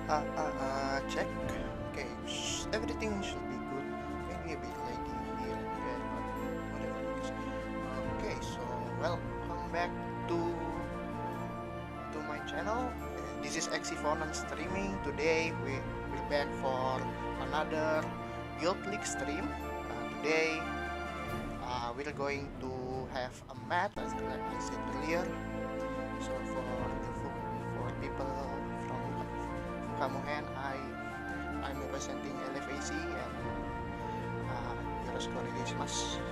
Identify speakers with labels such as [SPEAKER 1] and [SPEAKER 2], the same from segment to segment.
[SPEAKER 1] Check. Okay, everything should be good. Maybe a bit laggy here and there, but whatever it is. Okay, so welcome back to my channel. This is Xyphonon streaming. Today we're back for another Guild League stream. Today we're going to have a match, as I said earlier. So for people from Kamuhen, I'm representing LFAC and yoroshiku onegaishimasu.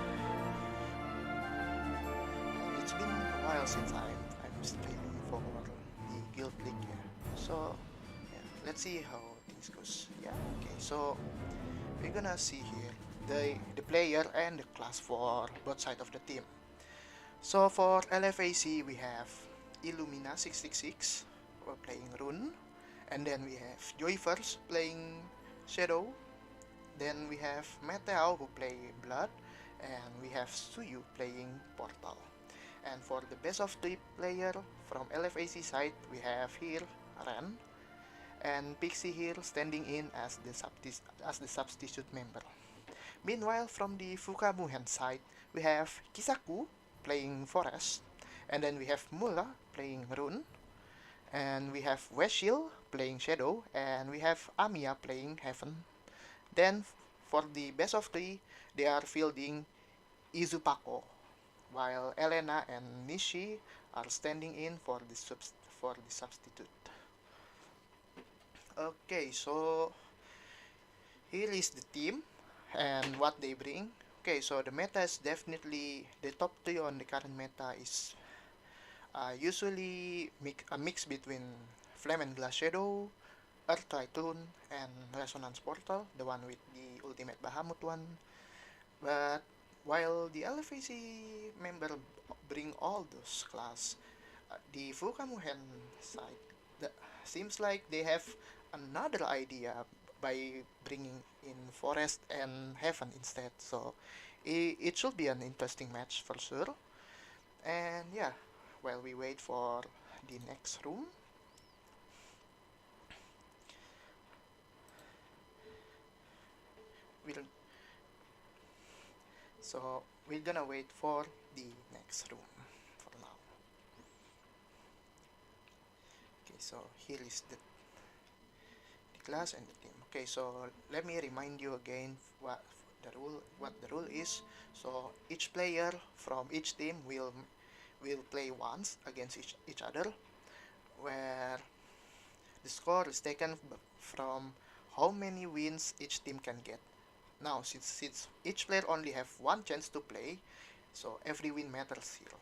[SPEAKER 1] It's been a while since I'm streaming for the Guild League, yeah. So yeah, let's see how things goes. Yeah, okay. So we're gonna see here the player and the class for both sides of the team. So for LFAC we have Illumina666 playing Rune, and then we have Joyverse playing Shadow, then we have Meteo who play Blood, and we have Suyu playing Portal. And for the best of 3 player from LFAC side, we have here Ren, and Pixie here standing in as the substitute member. Meanwhile, from the Fukamuhen side, we have Kisaku playing Forest, and then we have Mula playing Rune, and we have Weshil playing Shadow, and we have Amiya playing Heaven. Then for the best of 3, they are fielding Izupako, while Elena and Nishi are standing in for the substitute. Okay, so here is the team and what they bring. Okay, so the meta is definitely the top 3 on the current meta is usually a mix between Flame and Glass Shadow, Earth Tycoon, and Resonance Portal, the one with the Ultimate Bahamut one. But while the LFAC member bring all those class, the Fukamuhen side seems like they have another idea by bringing in Forest and Heaven instead. So it should be an interesting match for sure. And yeah, while we wait for the next room. So we're gonna wait for the next room for now. Okay, so here is the class and the team. Okay, so let me remind you again what the rule is. So each player from each team will play once against each other, where the score is taken from how many wins each team can get. Now, since each player only have one chance to play, so every win matters here.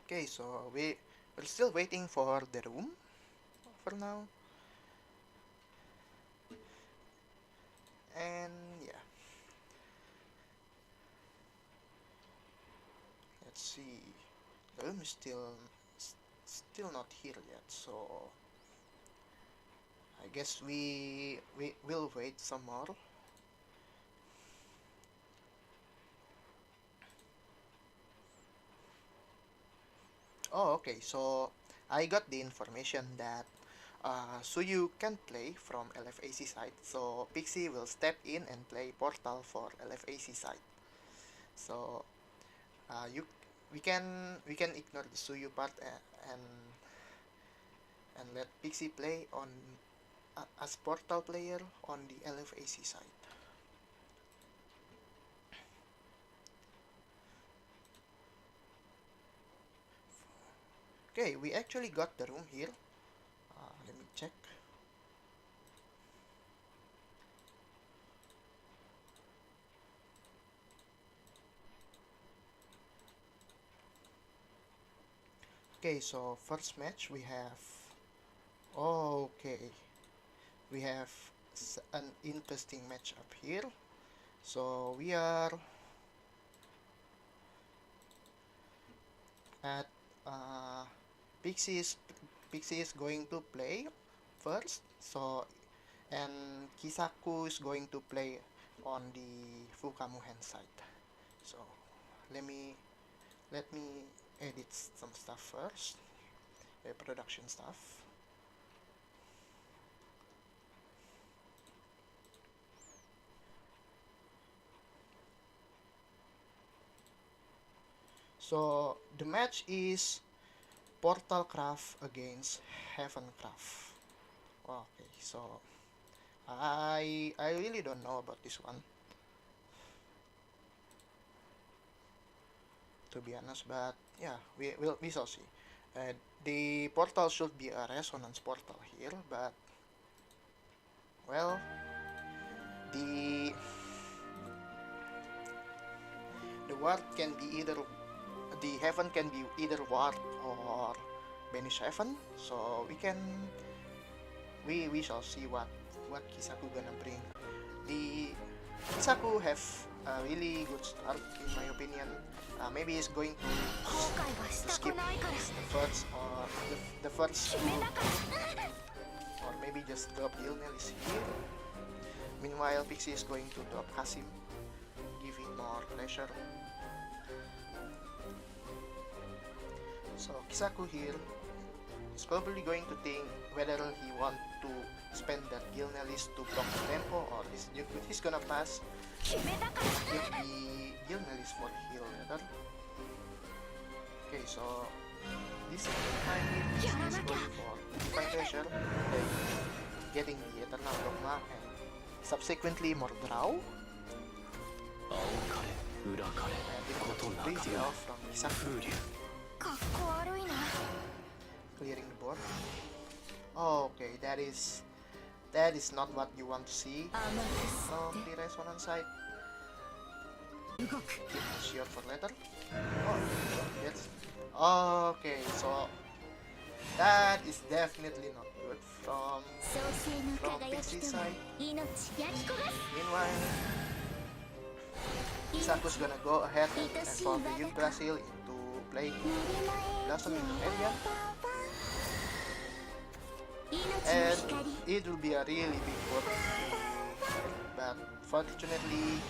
[SPEAKER 1] Okay, so we're still waiting for the room for now. And yeah. Let's see. The room is still not here yet, so I guess we will wait some more. Oh, okay. So I got the information that Suyu can play from LFAC side, so Pixie will step in and play Portal for LFAC side. So we can ignore the Suyu part and let Pixie play on as Portal player on the LFAC side. Okay, we actually got the room here. Let me check. Okay, so first match we have. Okay, we have an interesting match up here. So we are at Pixie is going to play first. So and Kisaku is going to play on the Fukamu hand side. So let me edit some stuff first, production stuff. So the match is Portalcraft against Heavencraft. Okay, so I really don't know about this one, to be honest, but yeah, we shall see. The portal should be a resonance portal here, but well, the ward can be either, the heaven can be either ward or banish heaven, so we shall see what Kisaku gonna bring. The Kisaku have a really good start in my opinion. Maybe he's going to skip the first or the first two, or maybe just drop Gilnel is here. Meanwhile, Pixie is going to drop Kasim, give him more pressure. So Kisaku here is probably going to think whether he want to spend that Gilnelis to block the tempo, or he's gonna pass if the Gilnelis for heal rather. Okay, so this time is going for divine pressure, then getting the Eternal Dogma and subsequently more draw. And it crazy off from Kisaku, clearing the board. Oh, okay, that is not what you want to see on the resonance side. Keep the shield for later. Oh, that's okay. So that is definitely not good from Pixie's side. Meanwhile, Kisaku's gonna go ahead and fall the Yggdrasil into play Blossom into area. And it will be a really big board, but fortunately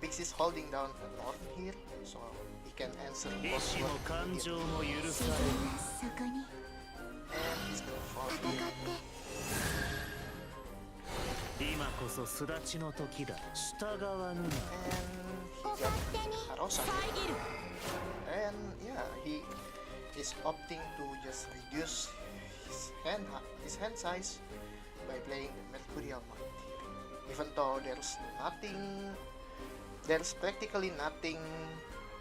[SPEAKER 1] Pixie's holding down a Norn here, so he can answer both words. And he's gonna fall here. And he got Harosa here. And yeah, he is opting to just reduce his hand size by playing the Mercurial Might here. Even though there's practically nothing,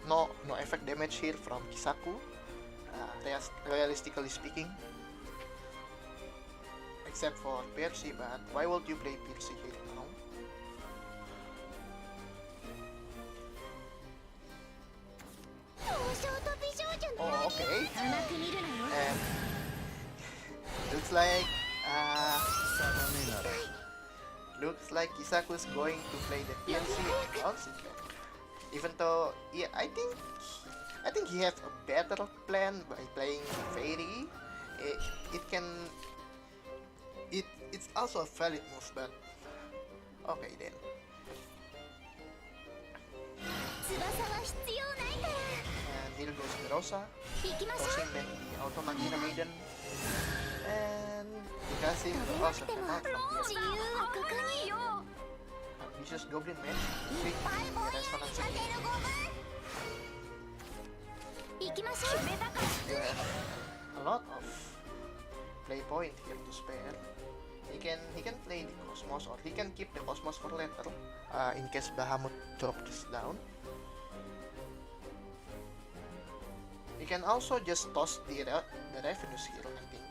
[SPEAKER 1] no effect damage here from Kisaku, realistically speaking, except for Percy. But why would you play Percy here now? Oh, okay. And looks like Kisaku's going to play the PLC and bounce it back. Even though, yeah, I think he has a better plan by playing Fairy. It's also a valid move, but okay then. And here goes the Rosa, tossing back the Automachina Maiden, and Kasim also came out from here. Vicious Goblin Man, swing the Resonance again. A lot of play point here to spare. He can play the Cosmos, or he can keep the Cosmos for later, in case Bahamut drops down. He can also just toss the revenues here, I think.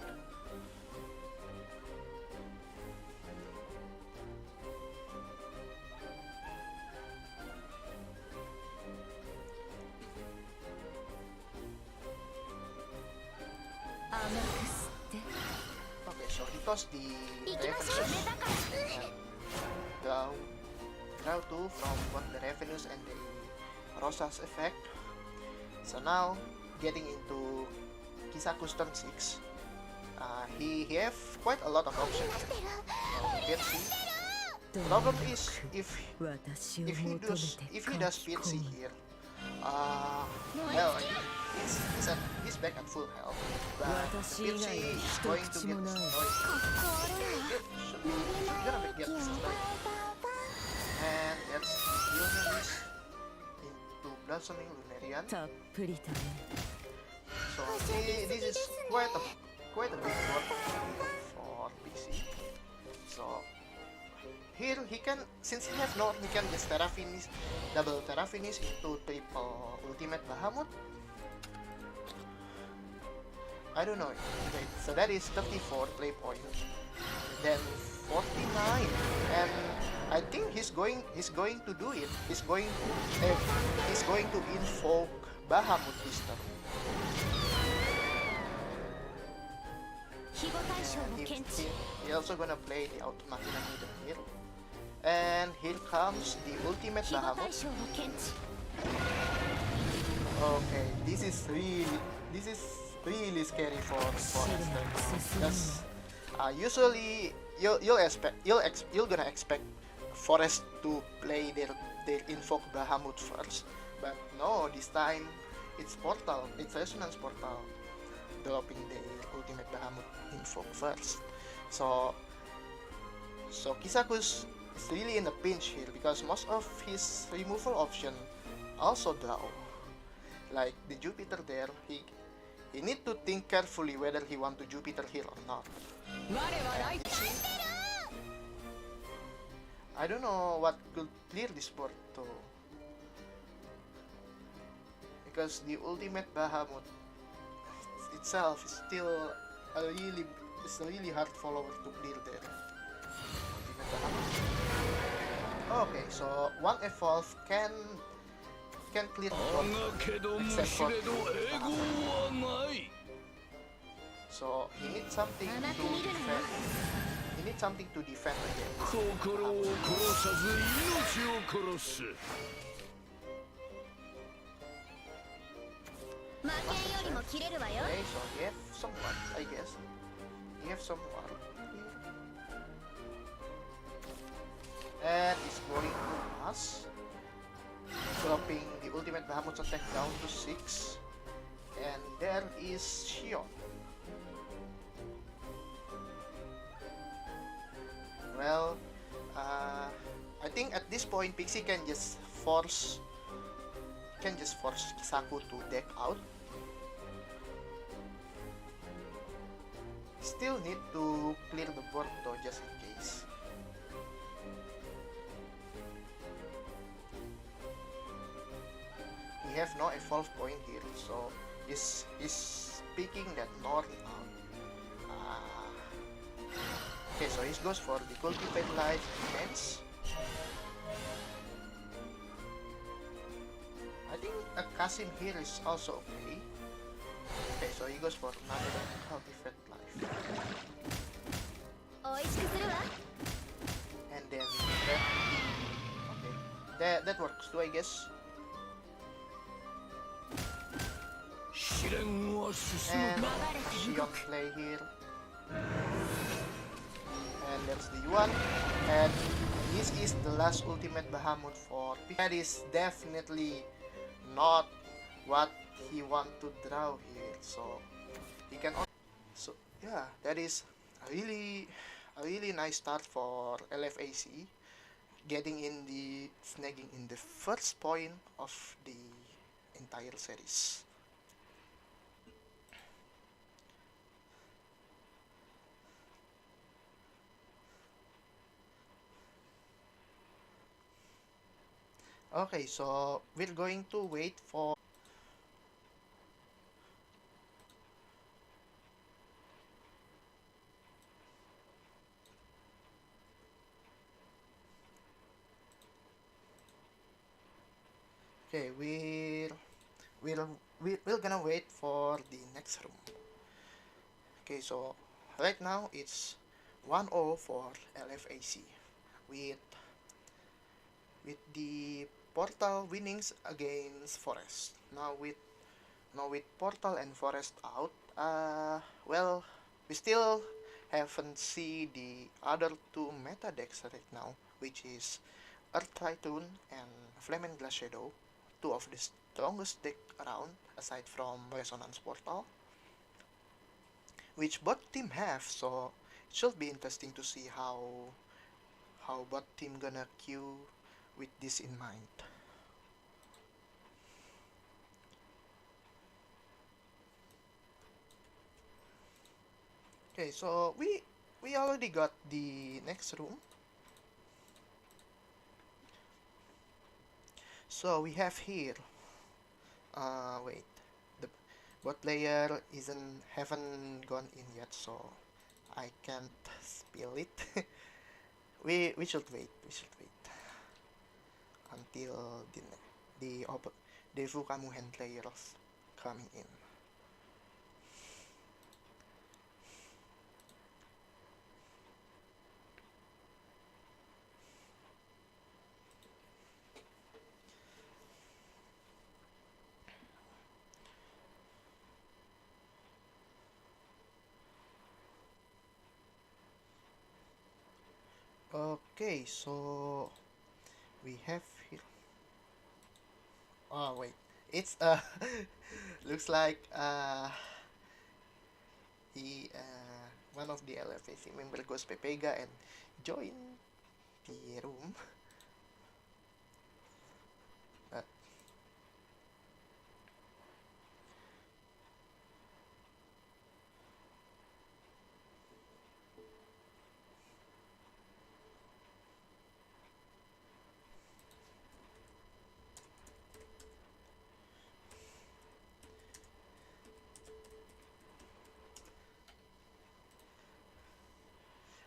[SPEAKER 1] Okay, so he tossed the revenues and draw 2 from both the revenues and the Rosa's effect. So now, getting into Kisaku's turn 6, he have quite a lot of options here. Percy, Problem is if he does PC here, well, he's back at full health, but the PC is going to get destroyed. Should be gonna get destroyed. And that's Illuminus into Blossoming Lunarian. So this is quite a big board for PC. So here he can, since he has no, he can just Terra Finish, double Terra Finish into triple Ultimate Bahamut. I don't know. Okay, so that is 34 play points. Then 49, and I think he's going to do it. He's going to invoke Bahamut this turn. He also gonna play the Automachina Maiden here. And here comes the Ultimate Bahamut. Okay, this is really scary for Esther, because usually you're gonna expect Forest to play their Invoke Bahamut first, but no, this time it's Portal, it's Resonance Portal developing the Ultimate Bahamut Invoke first. So Kisakus is really in a pinch here because most of his removal option also draw. Like the Jupiter there, he need to think carefully whether he want to Jupiter here or not. I don't know what could clear this board too, because the Ultimate Bahamut itself is still a really hard follower to clear there. Ultimate Bahamut. Okay, so one evolve can clear the board except for so he needs something to defend. He needs something to defend against. Okay, so he have somewhat, I guess. He have somewhat here. And he's going to pass, dropping the Ultimate Bahamut's attack down to 6. And there is Shion. Well, I think at this point Pixie can just force Kisaku to deck out. Still need to clear the board though, just in case. He have no evolve point here, so he's picking that North out. Okay, so he goes for the Cultivate Life defense. I think a Kasim here is also okay. Okay, so he goes for another Cultivate Life. And then that works too, I guess. And Shion play here. And that's the one. And this is the last Ultimate Bahamut for Pixie. That is definitely not what he want to draw here. So he can. So yeah, that is a really nice start for LFAC, getting in the snagging in the first point of the entire series. Okay, so we're going to wait for we're gonna wait for the next room. Okay, so right now it's 1-0 for LFAC with the Portal winnings against Forest. Now with Portal and Forest out, well, we still haven't seen the other two meta decks right now, which is Earth Tycoon and Flame and Glass Shadow, two of the strongest deck around aside from Resonance Portal, which both team have. So it should be interesting to see how both team gonna queue with this in mind. Okay, so we already got the next room. So we have here. Wait, the bot player haven't gone in yet, so I can't spill it. we should wait. We should wait until the Fukamuhen players coming in. Okay, so we have here. Oh wait, it's looks like he one of the LFAC member goes Pepega and join the room. But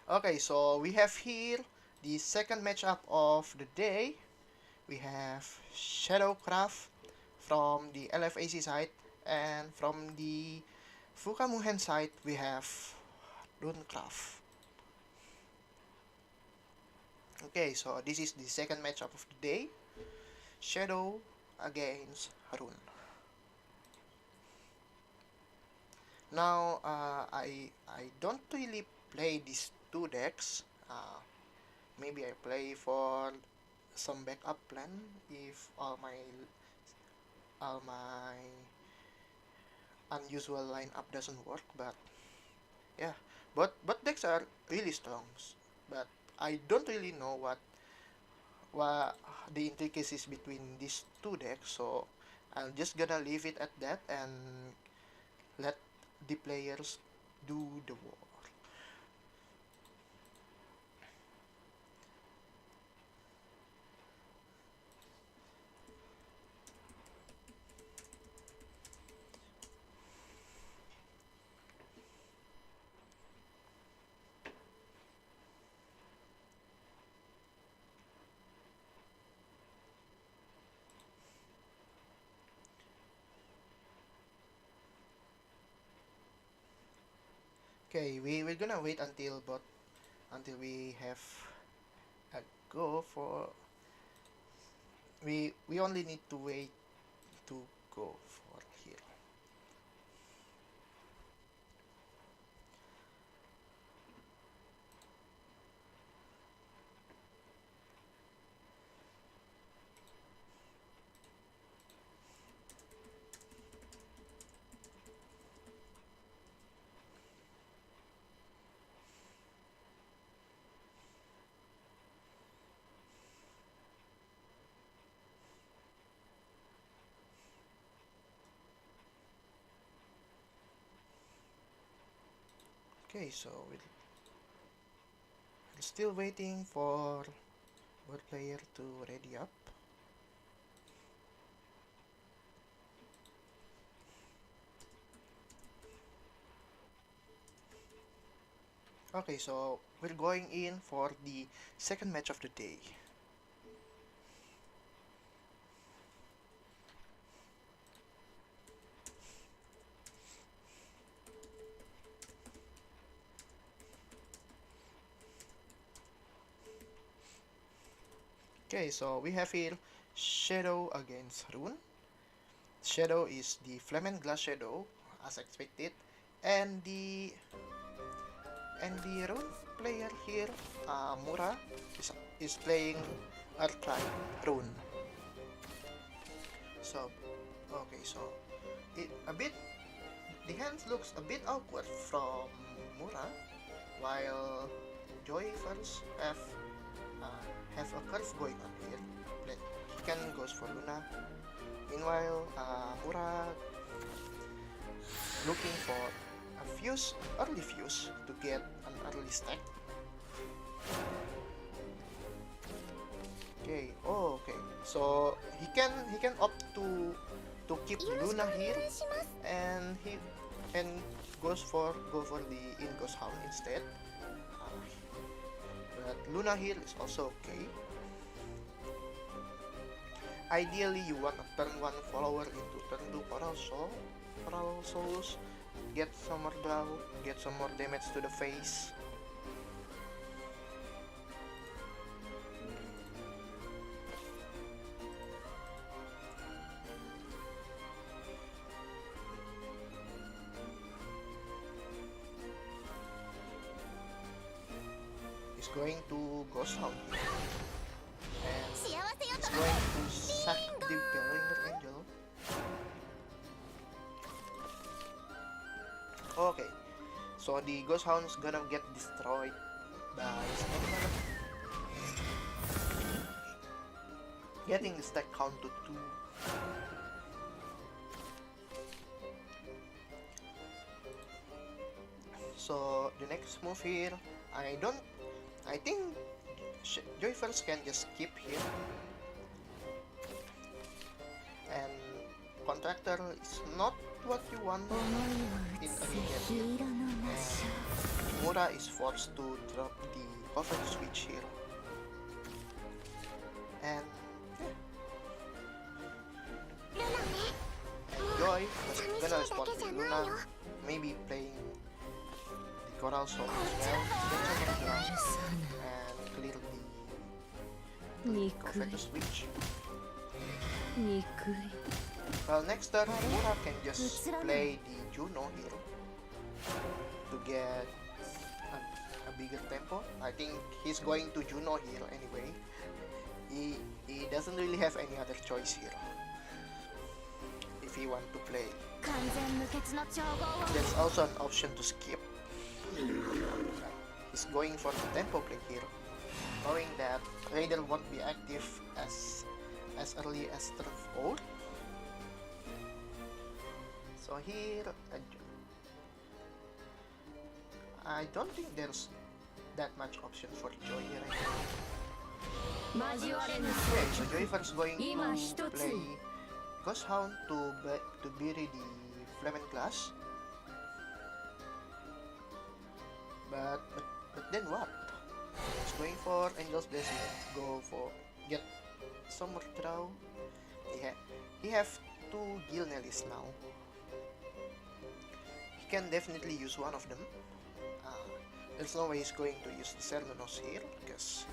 [SPEAKER 1] okay, so we have here the second matchup of the day. We have Shadowcraft from the LFAC side, and from the Fukamuhen side we have Runecraft. Okay, so this is the second matchup of the day. Shadow against Rune. Now, I don't really play these two decks. Maybe I play for some backup plan if all my unusual lineup doesn't work. But yeah, but decks are really strong. But I don't really know what the intricacies between these two decks. So I'm just gonna leave it at that and let the players do the work. Okay, we're gonna wait until we have a go for we only need to wait to go for here. Okay, so we're still waiting for both player to ready up. Okay, so we're going in for the second match of the day. Okay, so we have here Shadow against Rune. Shadow is the Flame and Glass Shadow, as expected, and the And the rune player here, Mura, is playing Arclight rune. So, okay, so the hand looks a bit awkward from Mura, while Joyverse have a curve going on here. He can goes for Luna. Meanwhile, Mura looking for a early fuse to get an early stack. Okay, okay. So he can opt to keep Luna here, and go for the Ingos Hound instead. But Luna here is also okay. Ideally, you want a turn 1 follower into turn 2 Coral Souls, get some more draw, get some more damage to the face. He's going to Ghost Hound here. And he's going to sack the Bellinger Angel. Okay, so the Ghost Hound's gonna get destroyed by Stamina, getting the stack count to 2. So the next move here, I think Joyverse can just skip here, and Contractor is not what you want in a game, and Mura is forced to drop the cover switch here, and Joy is gonna respond to Luna, maybe playing the Coral Soul as well, and clear the Cover switch. Well, next turn, Mura can just play the Juno here to get a bigger tempo. I think he's going to Juno here anyway. He doesn't really have any other choice here if he want to play. There's also an option to skip. He's going for the tempo play here, knowing that Raider won't be active as early as turn 4. So here, I don't think there's that much option for Joy here. Okay, so Joyverse going to play Ghost Hound to bury the Flaming Glass. But then what? He's going for Angel's Blessing. Go for get some more draw. He have 2 Gil Nellies now. He can definitely use one of them. There's no way he's going to use the Cernunos here, because.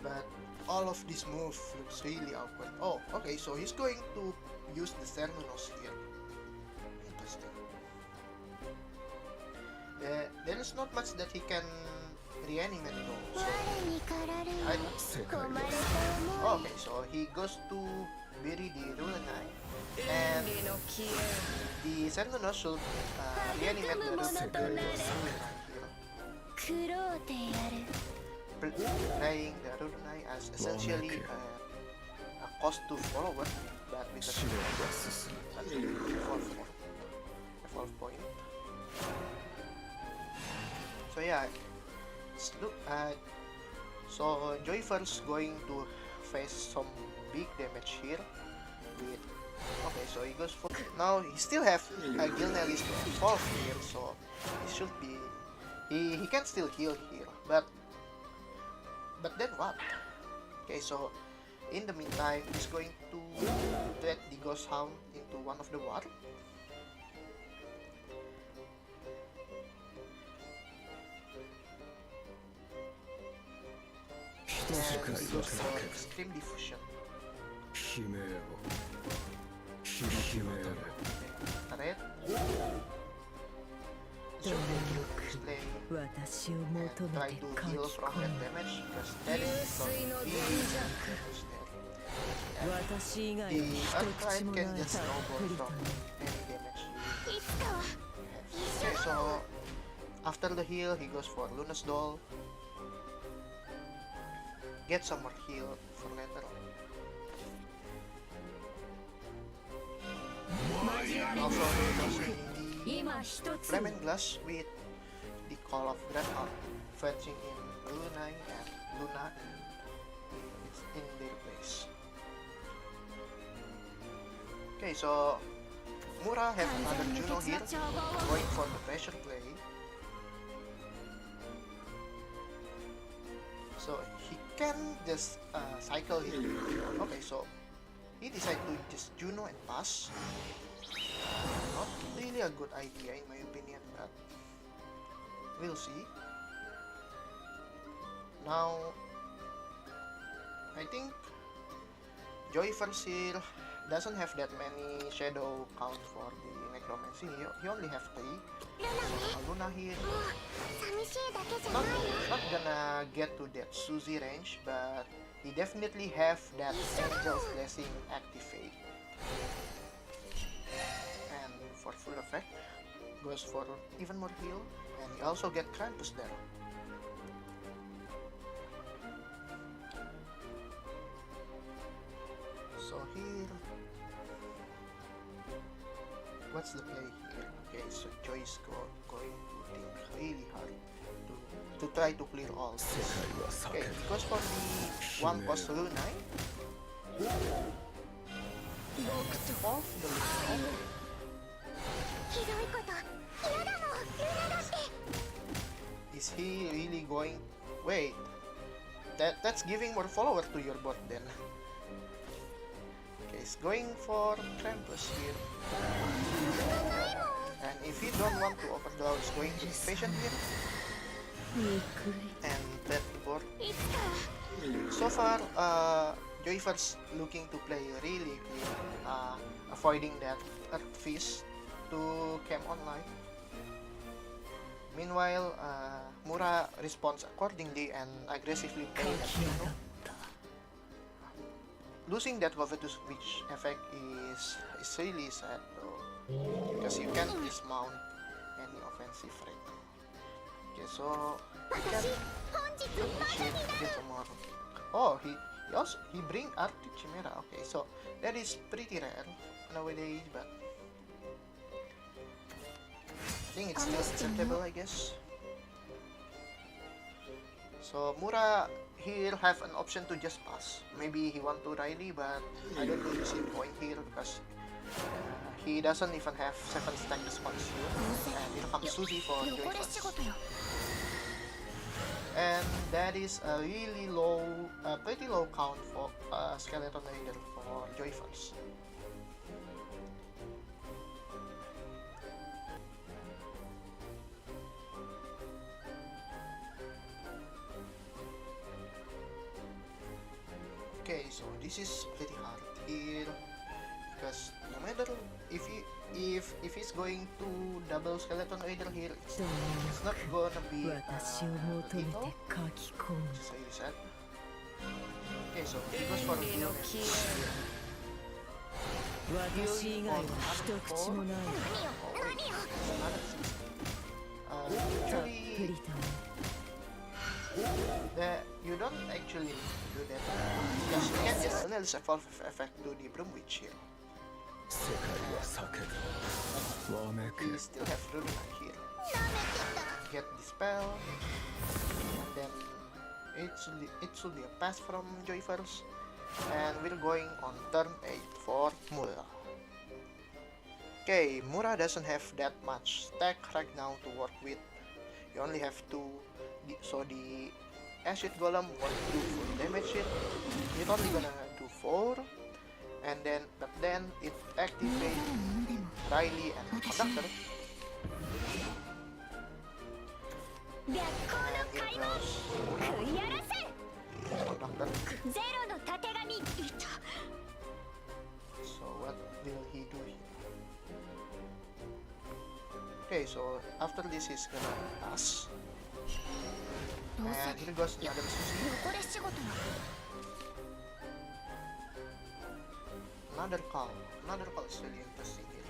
[SPEAKER 1] But all of this move looks really awkward. Oh, okay, so he's going to use the Cernunos here. Interesting. There is not much that he can reanimate though. So okay, so he goes to bury the Rulanai, and the Cernunos should reanimate the Rulanai here. Playing the Rulanai as essentially a cost to follower, but with a evolve point. So yeah, look at so Joyverse going to face some big damage here with okay, so he goes for now he still have a Gil Nellies to evolve here, so he should be he can still heal here, but then what? Okay, so in the meantime he's going to let the Ghost Hound into one of the water. And he goes for Extreme Diffusion. Red. should play and try to heal from that damage because that is not being damage there. And the Archetype can just snowball from any damage you have. Okay, so after the heal, he goes for Luna's Doll. Get some more heal for later on. Also, the Flaming Glass with the Call of Grand Art, fetching in Luna and it's in their place. Okay, so Mura has another Juno here, going for the pressure play. So he can just cycle here. Okay, so he decided to just Juno and pass. Not really a good idea in my opinion, but we'll see. Now, I think Joyverse here doesn't have that many shadow count for the necromancy. He only have 3. So Luna here, not gonna get to that Suzy range, but he definitely have that Angel's Blessing activate. And for full effect, goes for even more heal, and you also get Krampus there. So here, what's the play here? Okay, so Joy's going to think really hard to try to clear all this. Okay, he goes for the 1 cost Lunai. Off the Lunai. Is he really going? Wait, that's giving more follower to your bot then. Okay, he's going for Krampus here. And if he don't want to overdraw, he's going to be patient here. And that board. So far, Joyverse looking to play really clean, avoiding that Earth Fist to camp online. Meanwhile, Mura responds accordingly and aggressively playing that Juno. Losing that Covetous Witch effect is really sad though, because you can't dismount any offensive right now. Okay, so he can get some more. Oh, he bring Arctic Chimera. Okay, so that is pretty rare nowadays, but I think it's still acceptable, I guess. So Mura here have an option to just pass. Maybe he want to Riley, but I don't really see the point here because he doesn't even have 7 stack response here. And here comes Suzy for Joyverse. And that is a really low, pretty low count for Skeleton Raider for Joyverse. Okay, so this is pretty hard here because no matter if he's going to double Skeleton Raider here, it's not gonna be lethal, which is really sad. Okay, so he goes for a heal you don't actually do that because you can just analyze evolve effect to the Broom Witch here. We still have Runa here. Get the spell, and then it should be a pass from Joyverse, and we're going on turn 8 for Mura. Okay, Mura doesn't have that much stack right now to work with. You only have 2, so the Acid Golem won't do full damage here. It's only gonna do 4, and then it activates Riley and Conductor. And here goes Conductor. So what will he do here? Okay, so after this he's gonna pass. And here goes another Susie. Another call. Another call is really interesting here.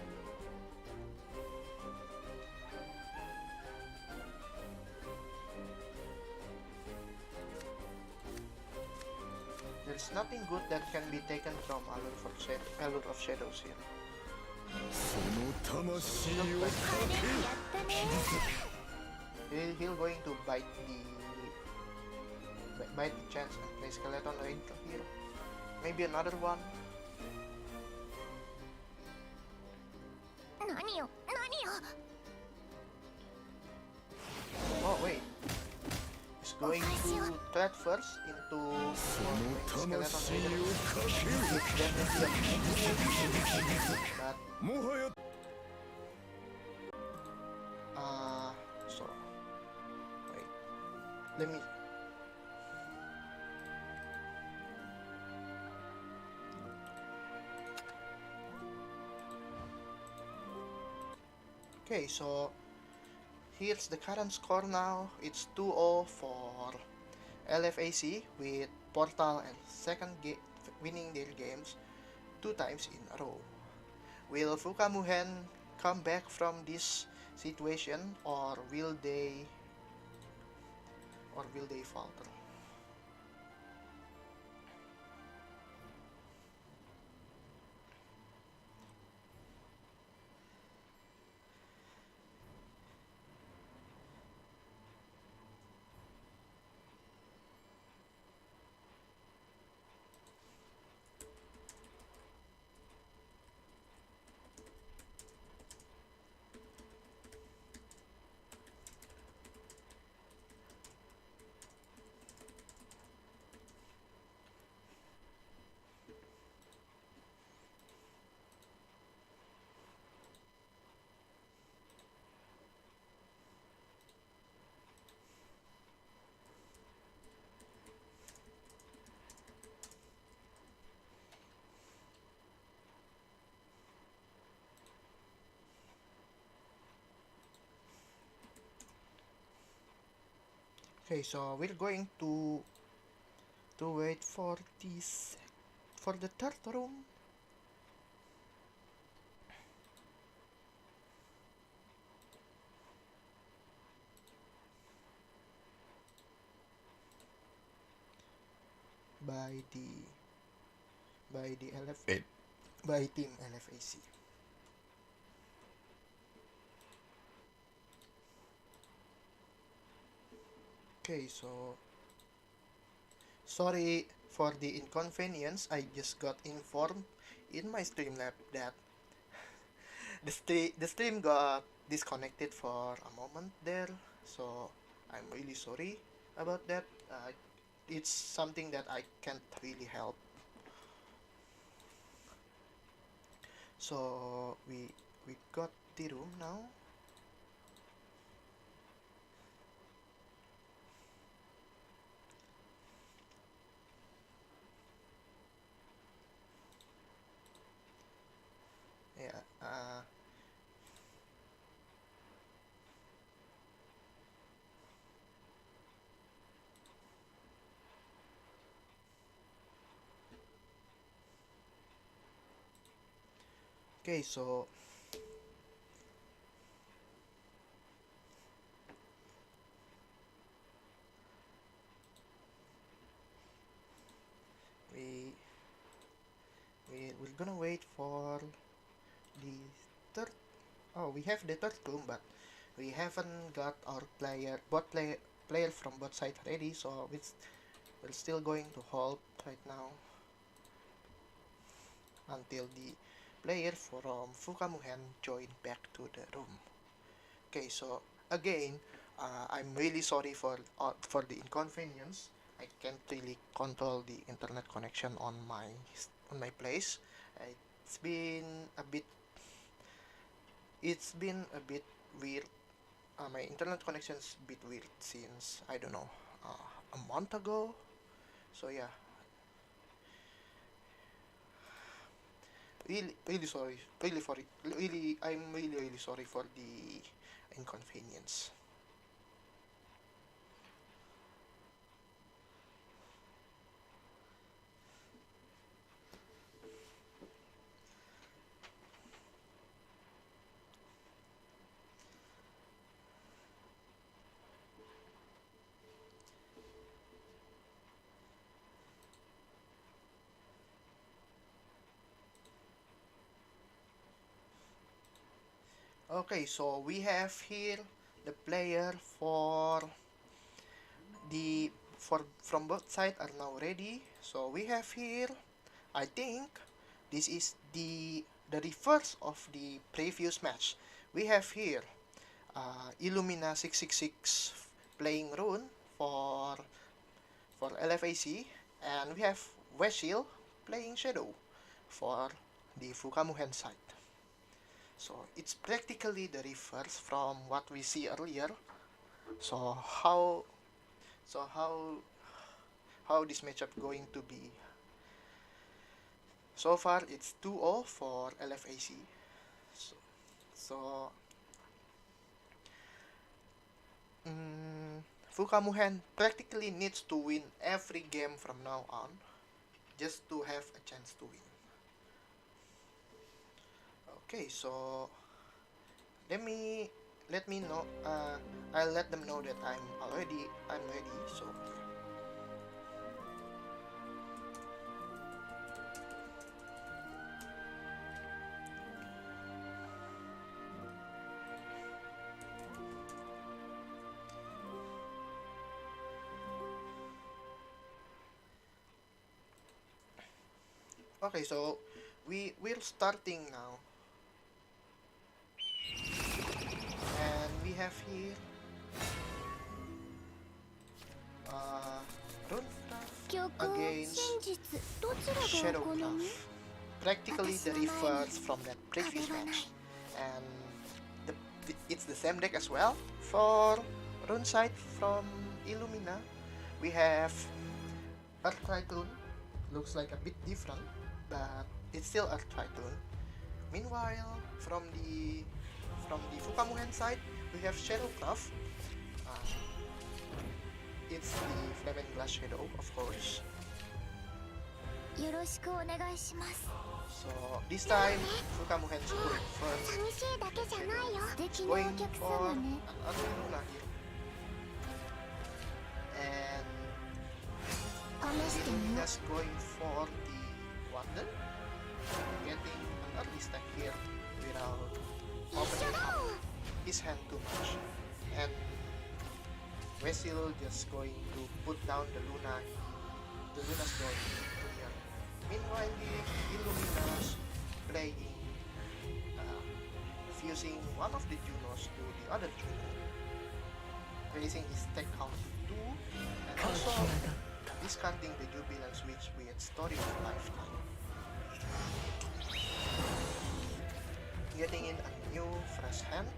[SPEAKER 1] There's nothing good that can be taken from Allure of Shadows here. He'll going to bite the chance and play Skeleton later here. Maybe another one. Oh wait. He's going to thread first into Skeleton later. It's definitely but so wait. Let me Okay, so here's the current score now. It's 2-0 for LFAC with Portal and winning their games 2 times in a row. Will Fukamuhen come back from this situation, or will they falter? Okay, so we're going to wait for the third room. by team LFAC. Okay, so sorry for the inconvenience. I just got informed in my Streamlab that the stream got disconnected for a moment there, so I'm really sorry about that. It's something that I can't really help. So we got the room now. Yeah, okay, so we're gonna wait for the third. Oh, we have the third room, but we haven't got our player from both sides ready, so we're still going to hold right now until the player from Fukamuhen join back to the room. Okay, so again, I'm really sorry for the inconvenience. I can't really control the internet connection on my place. It's been a bit weird. My internet connection is a bit weird since, I don't know, a month ago. So yeah, really sorry, I'm really sorry for the inconvenience. Okay, so we have here the player for from both sides are now ready. So we have here, I think this is the reverse of the previous match. We have here Illumina 666 playing Rune for LFAC, and we have Weshil playing Shadow for the Fukamuhen side. So it's practically the reverse from what we see earlier. So how this matchup going to be? So far it's 2-0 for LFAC. So Fukamuhen practically needs to win every game from now on just to have a chance to win. Okay, so let me know. I'll let them know that I'm ready. So okay, so we're starting now. We have here Runecraft against Shadowcraft, practically the reverse from that previous match, and it's the same deck as well. For Rune side from Illumina, we have Earthlight Rune, looks like a bit different, but it's still Earthlight Rune. Meanwhile, from the Fukamuhen side, we have Shadowcraft. It's the Flame and Glass Shadow, of course. So this time, Fukamuhen's going first. It's going for an Luna here. And Illumina's going for the Warden, getting an early stack here without opening up his hand too much, and Weshil just going to put down the Luna's going to here. Meanwhile, Illumina's playing, fusing one of the Junos to the other Juno, raising his tech count to 2, and also discarding the Jubilant Switch with Story of Lifetime, getting in a new fresh hand.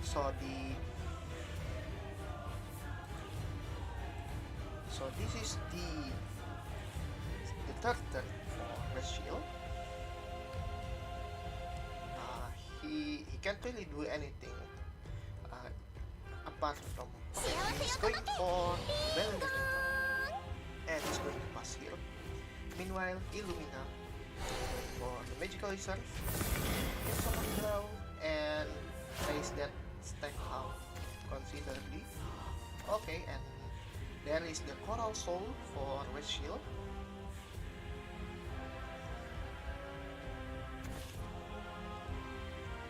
[SPEAKER 1] So this is the third turn for Weshil. He can't really do anything apart from he's going for Balance, and he's going to pass here. Meanwhile, Illumina for the Magical Reserve, get someone draw and raise that stack out considerably. Okay, and there is the Coral Soul for Weshil.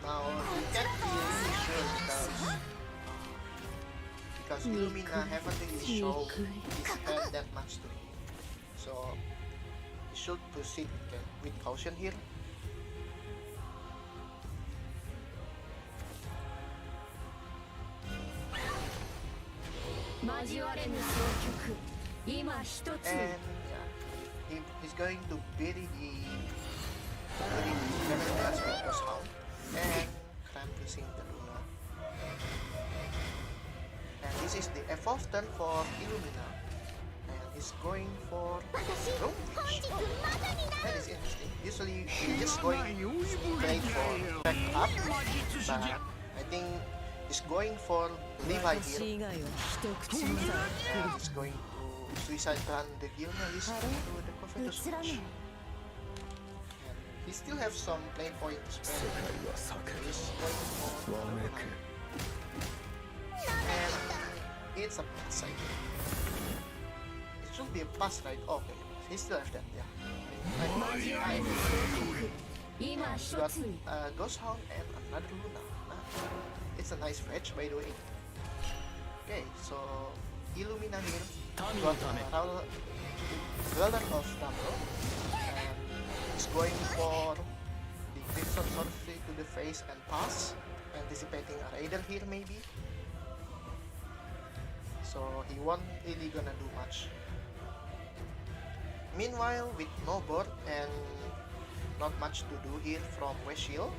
[SPEAKER 1] Now you can't be really sure because Illumina haven't really shown his hand that much to him. So he should proceed with caution here. And yeah, he's going to bury the Lemon Glass Focus Hound and Krampusing the Luna. And this is the evolved turn for Illumina. And He's going for Roomfish. That is interesting. Usually we're just going straight for back up, but I think he's going for Levi here. And he's going to suicide run the Gilnealist to the Covetous Switch. And he still have some plane point to spare. He's going for and it's a pass, I think. It should be a pass, right? Okay, he still have that, yeah. He got Ghost Hound and another Luna. It's a nice fetch, by the way. Okay, so Illumina here got Dweller of Tamro, and he's going for the Crimson Sorcery to the face and pass, anticipating a Raider here maybe. So he won't really gonna do much. Meanwhile, with no board and not much to do here from Weshiel,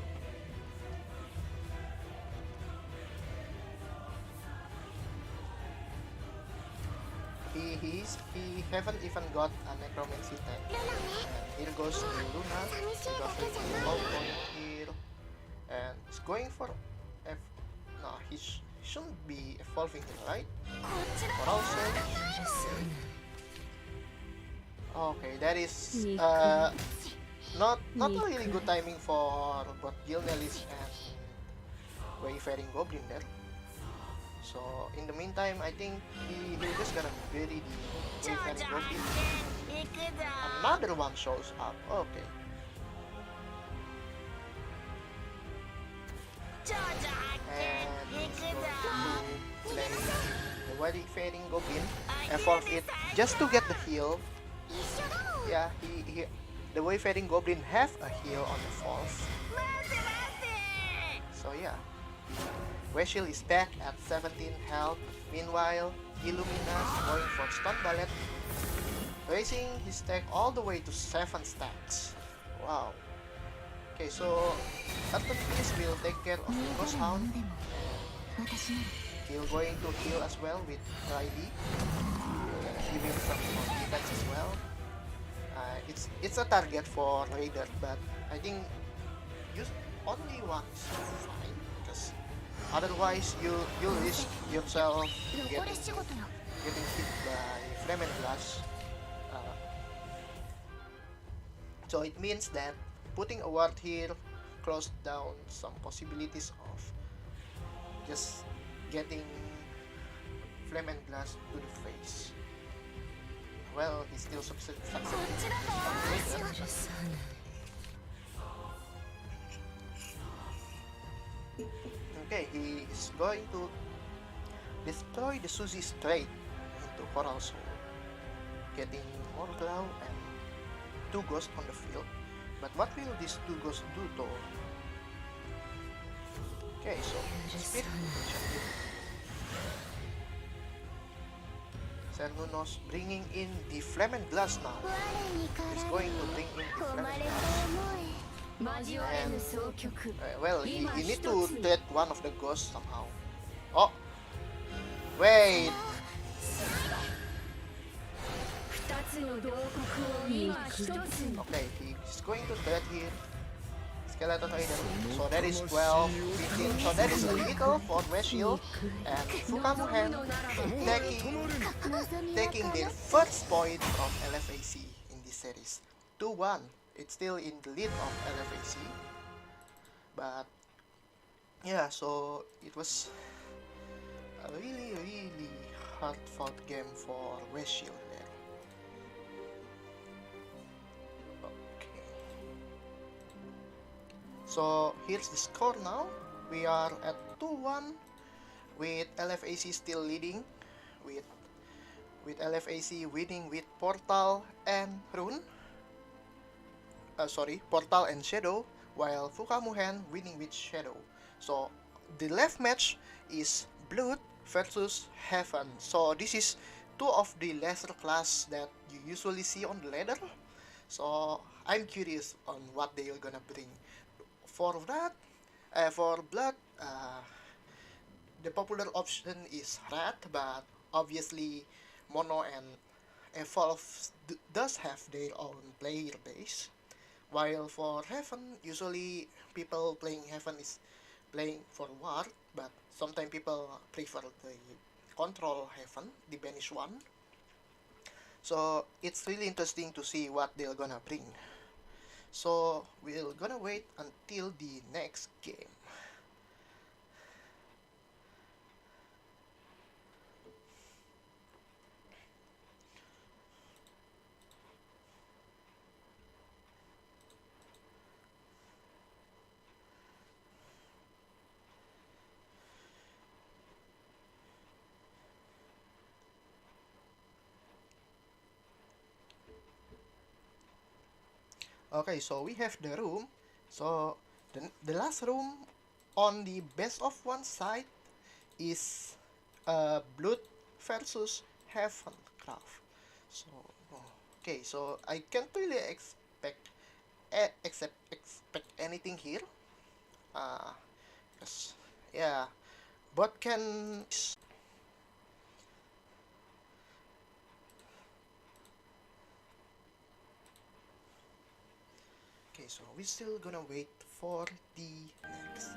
[SPEAKER 1] he haven't even got a Necromancy tag. And here goes the Luna. He got the ball point here, and he's going for F. No, he shouldn't be evolving here, right? Or also. Okay, that is not a really good timing for both Gilnealist and Wayfaring Goblin there. So in the meantime, I think he's just gonna bury the Wayfaring Goblin. Another one shows up. Okay. And he's going to play the Wayfaring Goblin, evolve it just to get the heal. Yeah, the Wayfaring Goblin have a heal on the falls. So yeah, Weshiel is back at 17 health. Meanwhile, Illumina is going for Stun Ballet, raising his stack all the way to 7 stacks. Wow. Okay, so Captain Peace will take care of the Ghost Hound. He's going to heal as well with Riley, giving some more defense as well. It's a target for Raider, but I think use only one is fine, because otherwise you risk yourself getting hit by Flame and Glass. So it means that putting a ward here closed down some possibilities of just getting Flame and Glass to the face. Well, he still succeeded. Okay, he is going to destroy the Suzy straight into Coral Soul, getting more Glow and 2 ghosts on the field. But what will these 2 ghosts do though? Okay, so Spirit Protection. Cernunos bringing in the Flame and Glass now. He's going to bring in the Flame and Glass. And, well, he need to dead one of the ghosts somehow. Oh! Wait! Okay, he's going to dead here. Skeleton Raider. So that is 12, 15. So that is a little for Weshiel. And Fuka Muhen taking their first point of LFAC in this series. 2-1. It's still in the lead of LFAC. But yeah, so it was a really hard fought game for Weshiel there. So here's the score now. We are at 2-1 with LFAC still leading, with LFAC winning with Portal and Rune. Portal and Shadow, while Fuka Muhen winning with Shadow. So the left match is Blood versus Heaven. So this is 2 of the lesser class that you usually see on the ladder. So I'm curious on what they are gonna bring. For that, for Blood, the popular option is Rat, but obviously Mono and Evolve does have their own player base, while for Heaven, usually people playing Heaven is playing for War, but sometimes people prefer the control Heaven, the banish one. So it's really interesting to see what they're gonna bring. So we're gonna wait until the next game. Okay, so we have the room. So the last room on the best of one side is Blood versus Heavencraft. So okay, so I can't really expect anything here. Yes, yeah, but can. Okay, so we're still gonna wait for the next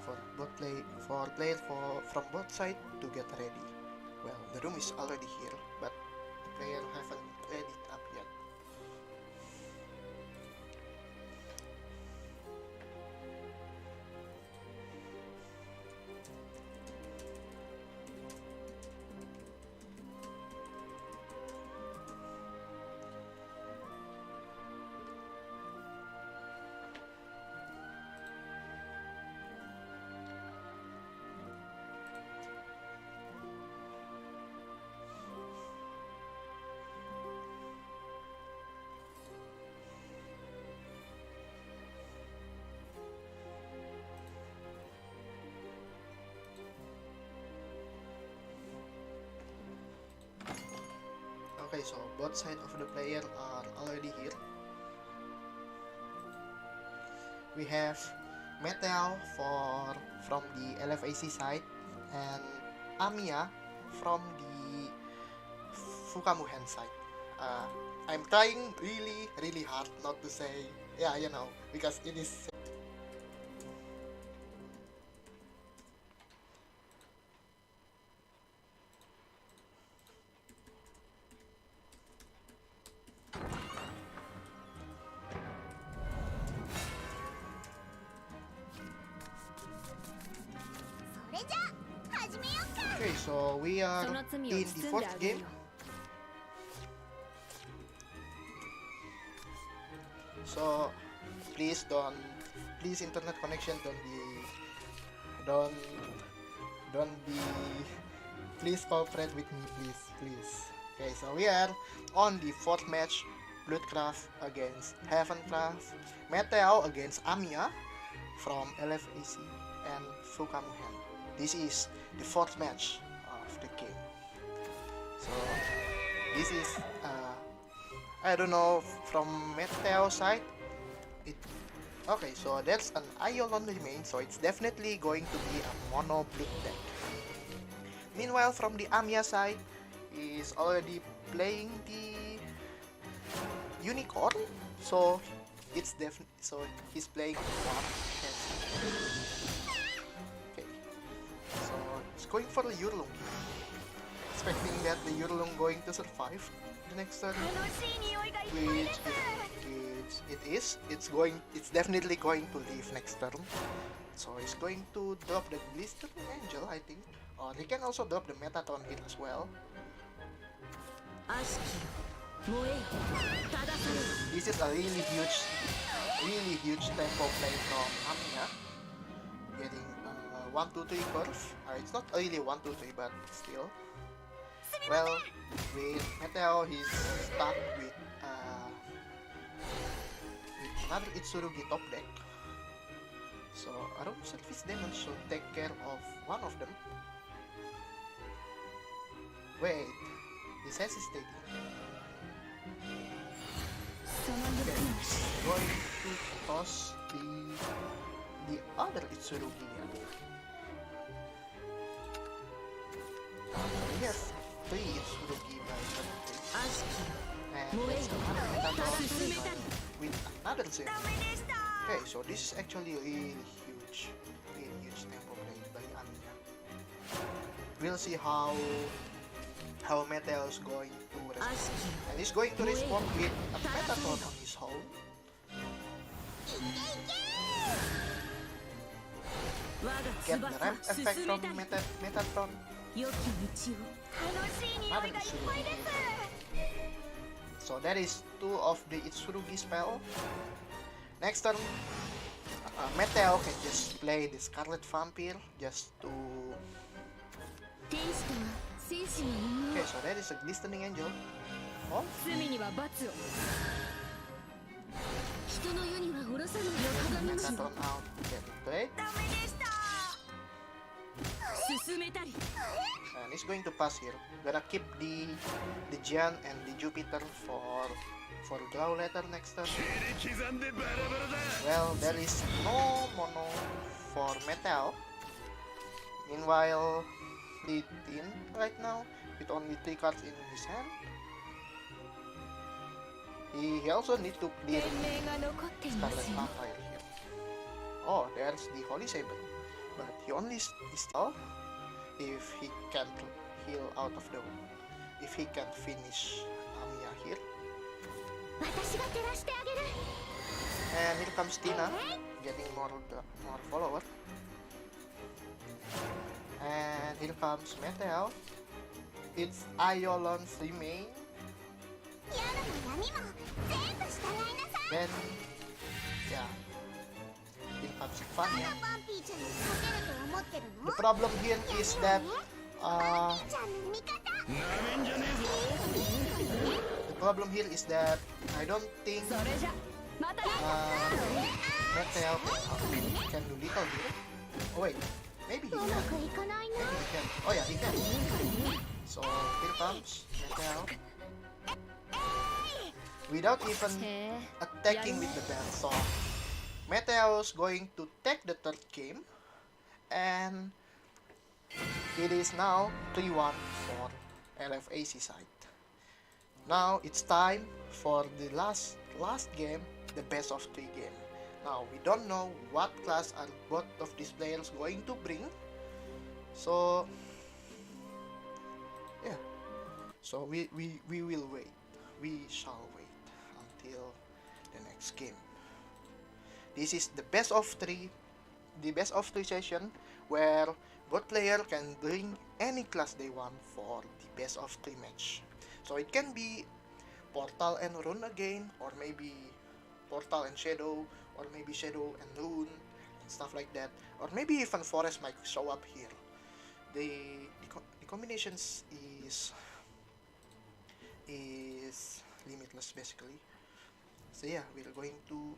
[SPEAKER 1] for player from both sides to get ready. Well, the room is already here, but the player haven't ready it up yet. Okay, so both sides of the player are already here. We have Meteor from the LFAC side and Amiya from the Fukamuhen side. I'm trying really hard not to say, yeah, you know, because it is. Okay, so we are in the fourth game. So please internet connection don't be, please cooperate with me, please. Okay, so we are on the fourth match, Bloodcraft against Heavencraft, Meteor against Amiya from LFAC and Fukamuhen. This is the fourth match of the game. So this is I don't know from Meteor side. Okay, so that's an IO only main, so it's definitely going to be a mono blood deck. Meanwhile, from the Amiya side, is already playing the Unicorn, so it's he's playing one. Okay, so it's going for the Yurlong, expecting that the Yurlong going to survive the next turn, which it's definitely going to leave next turn. So he's going to drop the Blister Angel, I think, or he can also drop the Metatron hit as well. This is a really huge tempo play from Amiya, getting 1-2-3 curve. It's not really 1-2-3, but still. Well, with Meteor, he's stuck with another Itsurugi top deck. So Room Service Demon should take care of one of them. Wait, this has is steady. Okay, going to toss the other Itsurugi here. We have 3 Itsurugi by 7 days. another zero. Okay, so this is actually really huge tempo play by Anya. We'll see how Meteor's going to respond. And he's going to respond with a Metatron on his own. Get the ramp effect from Metatron. So that is 2 of the Itsurugi spell. Next turn, Meteo can just play the Scarlet Vampire just to... Okay, so that is a Glistening Angel. Oh. Metatron out, get played. And he's going to pass here. Gonna keep the Gian and the Jupiter for Draw Letter next turn. Well, there is no mono for Metal. Meanwhile, Litin right now with only 3 cards in his hand. He also needs to clear Scarlet Vampire here. Oh, there's the Holy Saber. But he only install if he can't heal out of the wound. If he can't finish Amiya here. And here comes Tina, getting more follower. And here comes Meteo. It's Iolon's remain. Then, yeah. Here comes Fanya. The problem here is that I don't think Meteo can do little here. Oh wait, maybe he can. Oh yeah, he can. So here comes Meteo. Without even attacking with the bell. So Meteo's going to take the 3rd game. And it is now 3-1 for LFAC side. Now it's time for the last game, the best of 3 game. Now we don't know what class are both of these players going to bring. So yeah. So we will wait. We shall wait until the next game. This is the best of 3. The best of 3 session where both player can bring any class they want for the best of 3 match. So it can be Portal and Rune again, or maybe Portal and Shadow, or maybe Shadow and Rune, and stuff like that. Or maybe even Forest might show up here. The combinations is limitless basically. So yeah, we're going to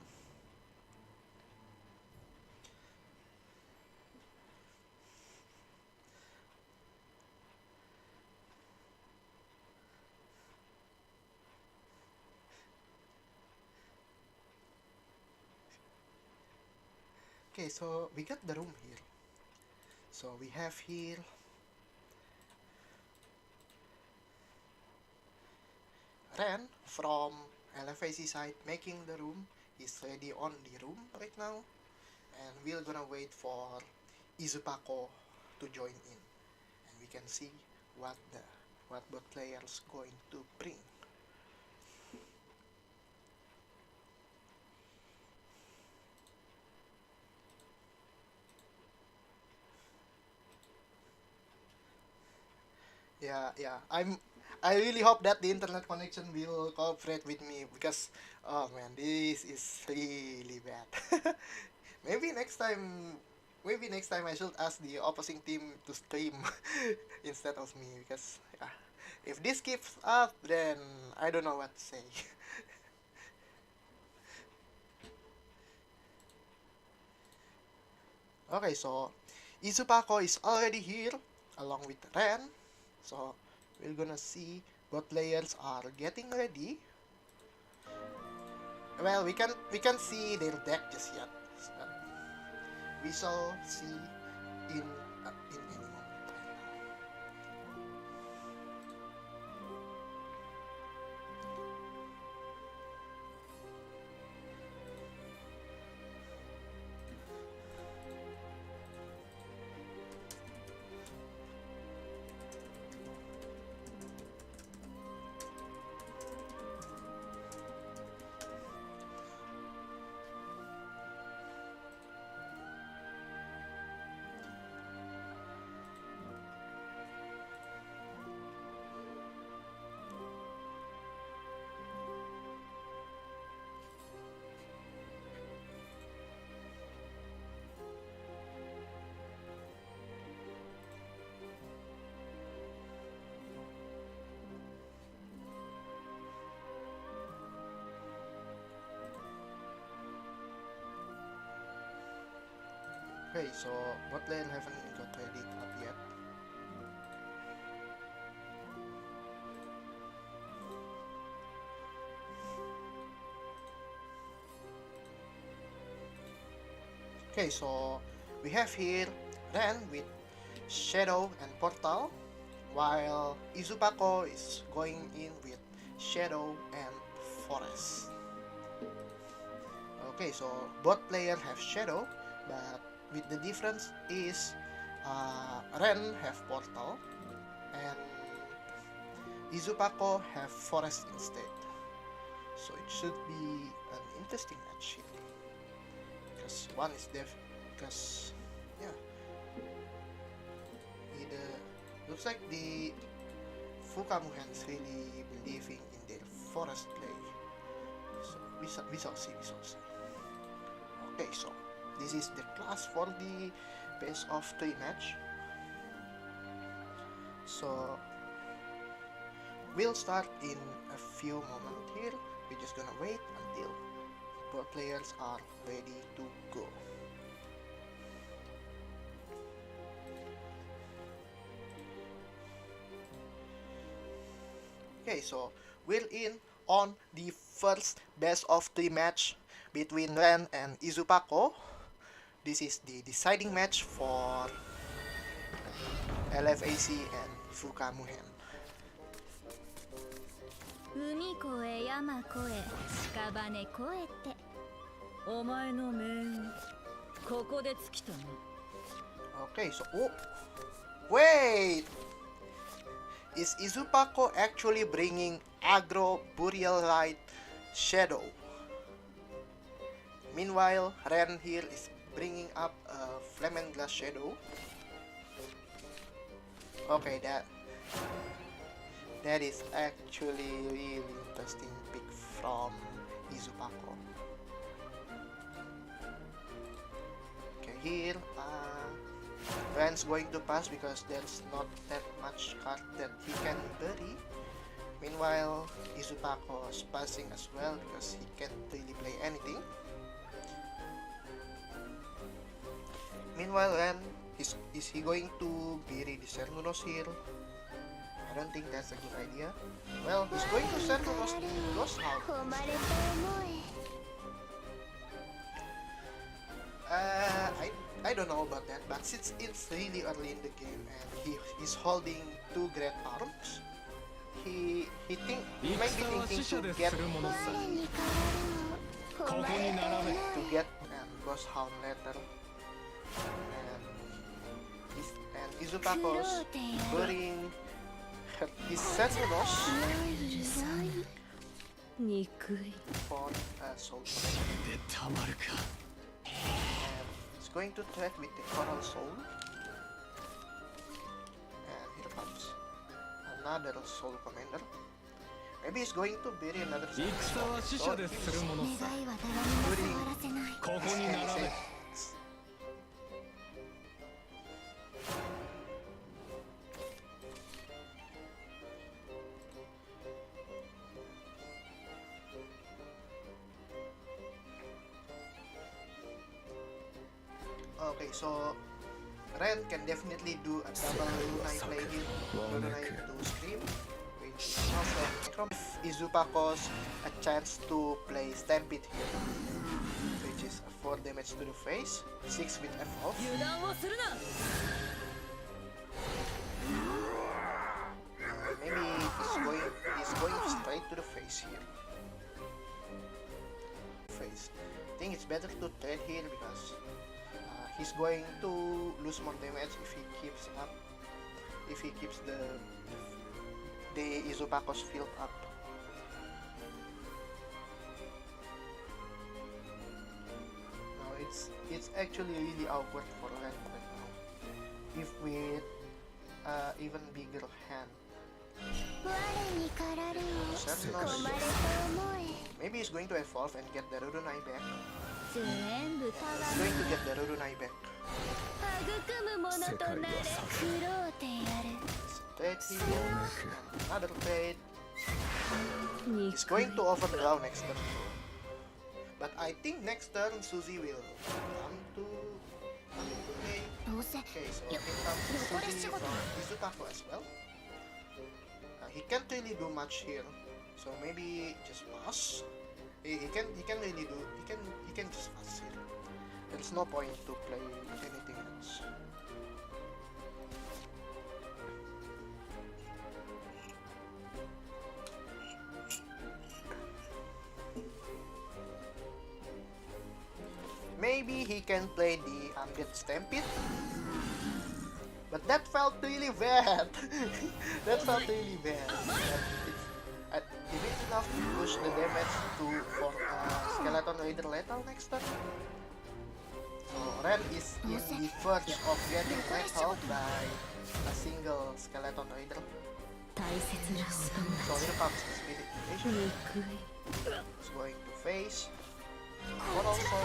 [SPEAKER 1] okay, so we got the room here. So we have here Ren from LFAC side making the room. He's ready on the room right now. And we're gonna wait for Izupako to join in. And we can see what both players going to bring. Yeah. I really hope that the internet connection will cooperate with me because oh man, this is really bad. maybe next time I should ask the opposing team to stream instead of me because yeah, if this keeps up then I don't know what to say. Okay, so Izupako is already here along with Ren. So we're gonna see both players are getting ready. Well, we can't see their deck just yet. We shall see in any moment. Okay, so bot lane haven't got ready up yet. Okay, so we have here Ren with Shadow and Portal, while Izubako is going in with Shadow and Forest. Okay, so both players have Shadow, but with the difference is Ren have Portal and Izubako have Forest instead. So it should be an interesting match here. Because one is because yeah, it looks like the Fukamuhen is really believing in their forest play. So we shall see. Okay, so this is the class for the best of 3 match. So we'll start in a few moments here. We're just gonna wait until both players are ready to go. Okay, so we're in on the first best of 3 match between Ren and Izubako. This is the deciding match for LFAC and Fukamuhen.
[SPEAKER 2] 海越え山越え屍越えてお前の命運ここで尽きたな。
[SPEAKER 1] Okay, so wait, is Izubako actually bringing aggro Burial Light Shadow? Meanwhile, Ren here is bringing up a Flame and Glass Shadow. Okay, that is actually really interesting pick from Izubako. Okay, here Ren's going to pass because there's not that much card that he can bury. Meanwhile, Izubako is passing as well because he can't really play anything. Meanwhile, Ren, is he going to bury the Cernunos here? I don't think that's a good idea. Well, he's going to Cernunos the Ghost Hound. I don't know about that, but since it's really early in the game and he's holding 2 great arms, he might be thinking to get Ghost Hound later. And Izubako's burying his Cernunos for Soul Commander. And he's going to threat with the Coral Soul. And here comes another Soul Commander. Maybe he's going to bury another Soul Commander. Okay, so Ren can definitely do a double Lunai play here. Lunai to Scream, which is also Izubako's a chance to play Stampede here, which is 4 damage to the face, 6 with F off. Maybe he's going straight to the face here. Face. I think it's better to trade here because he's going to lose more damage if he keeps the Izubako's field up. Now it's actually really awkward for Ren right now. If with even bigger hand. Maybe he's going to evolve and get the Rurunai back. He's going to get the Rurunai back. Trade here, another trade. He's going to overdraw next turn. But I think next turn Suzy will come to Okay, so here comes Suzy from Izutako as well. He can't really do much here, so maybe just pass. He can just pass here. There's no point to play anything else. Maybe he can play the Ambient Stampede, but that felt really bad. That felt really bad. If it's enough to push the damage for Skeletonoid lethal next turn. So Ren is in the verge of getting lethal by a single Skeletonoid. So here comes the Spirit Invasion. It's going to face. But also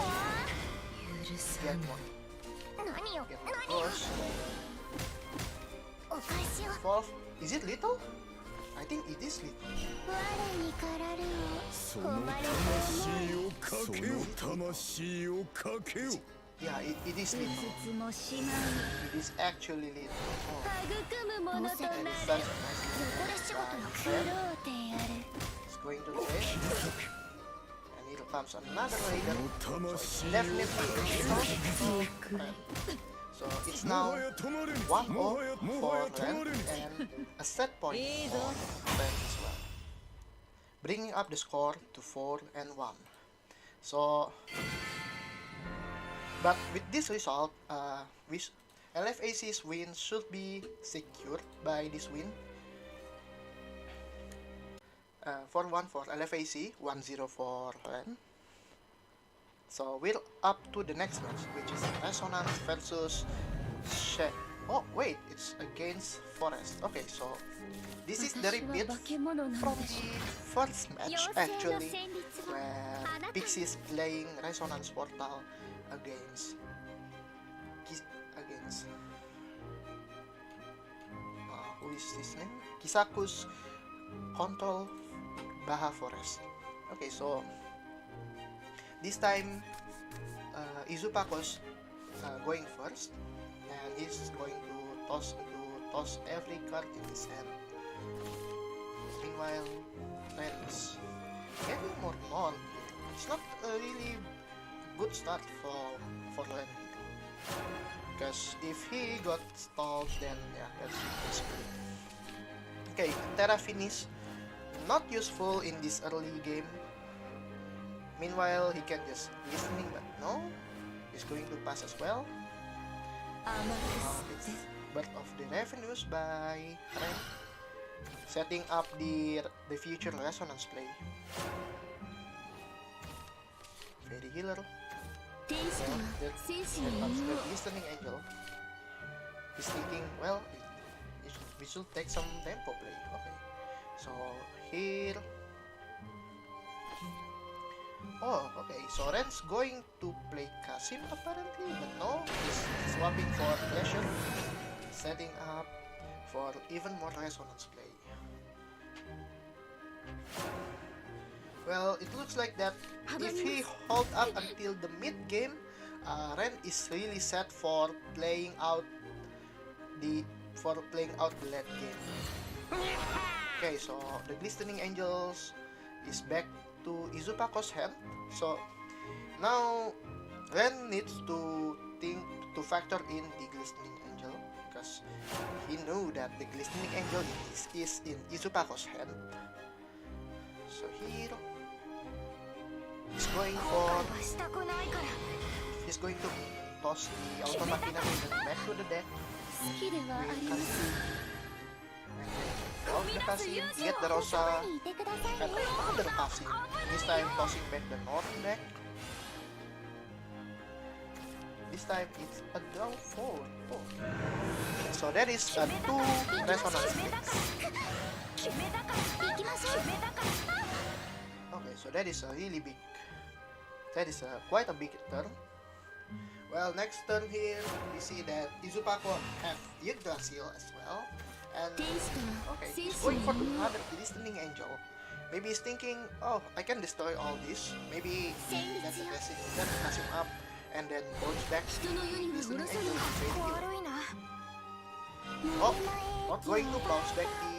[SPEAKER 1] get one push. Evolve. Is it little? I think it is little. Yeah, it is little. It is actually little. Oh. And it's such a nice little it's going to face. And here comes another raider. So it's definitely little. So it's now 1-0 for Ren and a set point for Ren as well, bringing up the score to 4-1. So, but with this result, LFAC's win should be secured by this win. 4-1 for LFAC, 1-0 for Ren. So we're up to the next match, which is Resonance versus oh wait, it's against Forest. Okay, so this is the repeat from the first match actually, where Pixie is playing Resonance Portal against who is his name? Kisaku's Control Baja Forest. Okay, so this time, Izupako's going first, and he's going to toss every card in his hand. Meanwhile, Ren is getting more on. It's not a really good start for Ren, because if he got stalled, then yeah, that's good. Okay, Terra finish not useful in this early game. Meanwhile, he can just listening, but no, he's going to pass as well. It's Birth of the Revenues by Ren, setting up the future Resonance play. Fairy Healer. Well, there comes the Listening Angel. He's thinking, well, we should take some tempo play. Okay, so here. Oh, okay, so Ren's going to play Kasim apparently, but no, he's swapping for Pleasure, setting up for even more Resonance play. Well, it looks like that if he hold up until the mid-game, Ren is really set for playing out the late game. Okay, so the Glistening Angels is back to Izupako's hand. So now Ren needs to factor in the Glistening Angel, because he knew that the Glistening Angel is in Izupako's hand. So here he's going to toss the Automachina back to the deck with Kasim. Off the Kasim, get the Rosa, and another Kasim, this time tossing back the Northern deck. This time it's a draw 4. Oh. So that is 2 Resonance picks. Okay, so that is a really big, quite a big turn. Well, next turn here, we see that Izupako have Yggdrasil as well. And okay, he's going for another Listening Angel. Maybe he's thinking, oh, I can destroy all this. Maybe that's the best thing. Then pass him up and then bounce back listening angel to fade healer. Oh, not going to bounce back the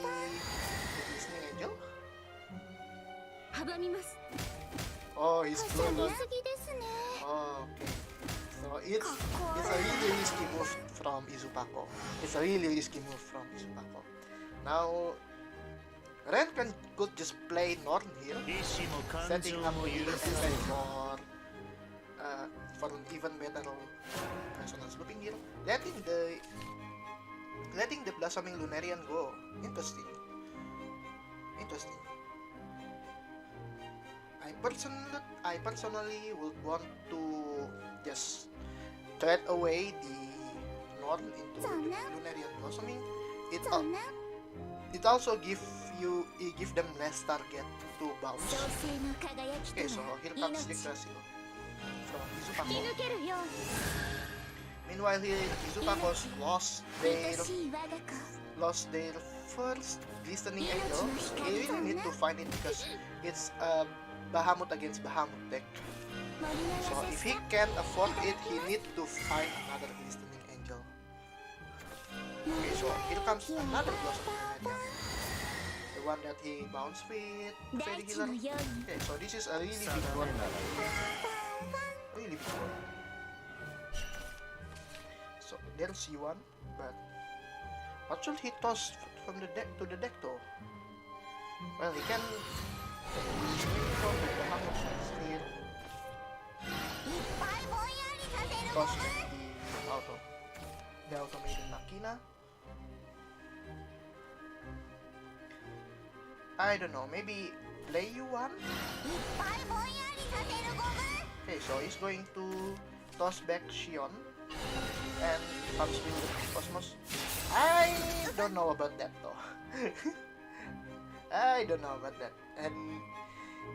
[SPEAKER 1] listening angel. Oh, he's blown. Oh, okay. So it's a really risky move from Izupako. It's a really risky move from Izupako. Now Ren could just play Norn here, setting up the SI for an even better resonance looping here. Letting the blossoming Lunarian go. Interesting. I personally would want to just thread away the Norn into the Lunarian blossoming. It also give them less target to bounce. Okay, so here comes the Yggdrasil from Izupako. Meanwhile here Izupako's lost their first glistening angel. He really need to find it because it's Bahamut against Bahamut deck. So if he can't afford it, he need to find another glistening angel. Okay, so here comes another Blossom Lunarian. The one that he bounced with Fairy Healer. Okay, so this is a really big one. Really big one. So there's C1, but what should he toss from the deck to the deck though? Well, he can swing from the Bahamut next here. Toss the automated Machina. I don't know, maybe play you one? Okay, so he's going to toss back Shion and comes with Cosmos. I don't know about that though. I don't know about that. And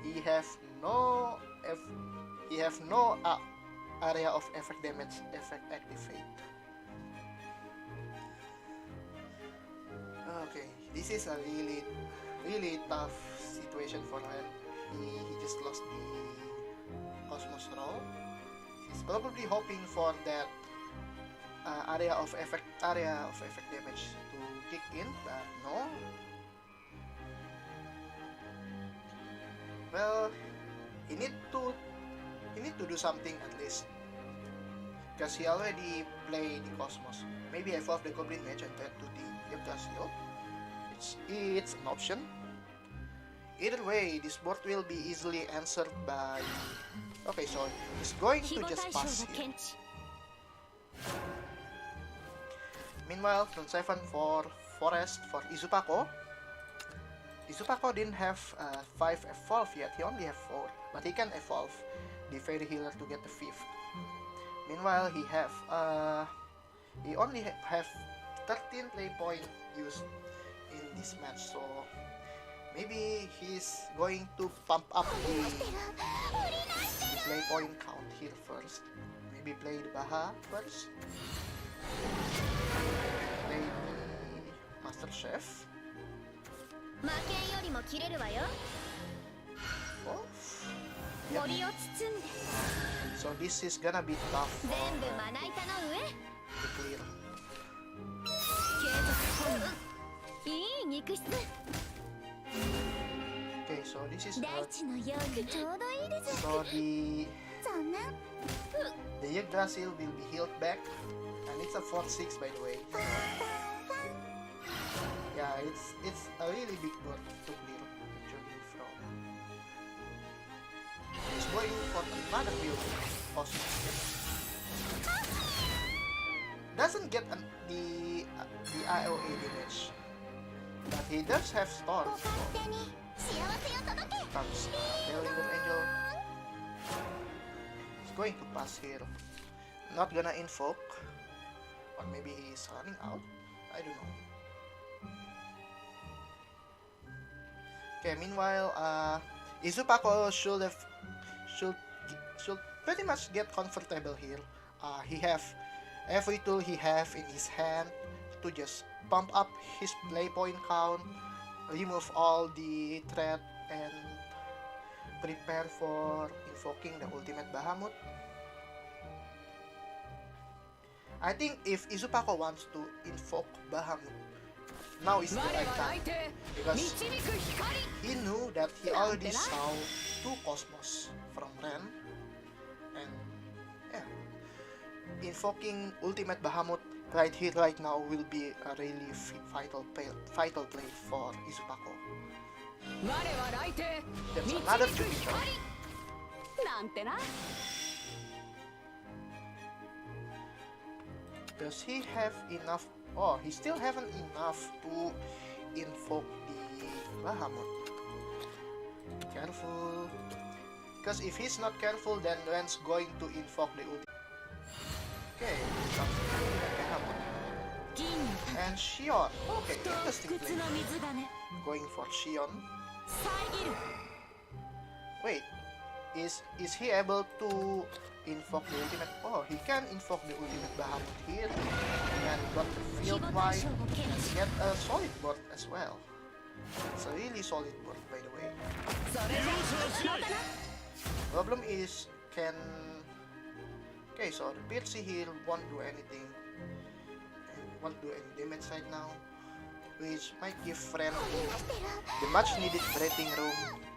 [SPEAKER 1] he have no area of effect damage effect activate. Okay, this is a really tough situation for him. He just lost the Cosmos roll. He's probably hoping for that area of effect damage to kick in, but no. Well, he need to do something at least, because he already played the Cosmos. Maybe evolve the Goblin Mage and turn to the Yggdrasil. It's an option. Either way, this board will be easily answered by... Okay, so he's going to just pass here. Meanwhile, turn 7 for Forest for Izupako. Izupako didn't have 5 evolve yet, he only have 4, but he can evolve the Fairy Healer to get the 5th. Meanwhile, he only have 13 play point used in this match, so maybe he's going to pump up the play point count here first. Maybe play the Baha first. Play the Master Chef. Oh. Yep. So this is gonna be tough for to clear. Okay, so this is so the Yggdrasil will be healed back, and it's a 4/6 by the way. So, yeah, it's a really big board to clear actually from. He's going for another build. Doesn't get the IOA damage, but he does have Storm. So comes Delaware Angel. He's going to pass here. Not gonna invoke, or maybe he's running out. I don't know. Okay, meanwhile, Izupako should pretty much get comfortable here. He have every tool he have in his hand to just pump up his play point count, remove all the threat, and prepare for invoking the ultimate Bahamut. I think if Izupako wants to invoke Bahamut, now is the right time, because he knew that he already saw 2 Cosmos from Ren, and yeah, invoking Ultimate Bahamut right here, right now will be a really vital play for Izupako. That's another Jupiter. Does he have enough? Oh, he still haven't enough to invoke the Bahamut. Careful. Because if he's not careful, then Ren's going to invoke the ultimate. Okay, Bahamut. And Shion. Okay, interesting play. Going for Shion. Wait, is he able to invoke the ultimate? Oh, he can invoke the ultimate Bahamut here. And got the field wide. Get a solid board as well. It's a really solid board, by the way. Problem is, can... Okay, so the Piercy here won't do anything. And won't do any damage right now. Which might give Ren the much needed breathing room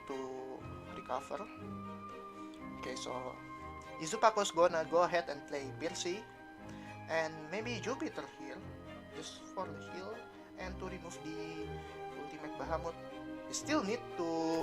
[SPEAKER 1] to recover. Okay, so Izupako's gonna go ahead and play Piercy and maybe Jupiter here just for the heal and to remove the ultimate Bahamut. You still need to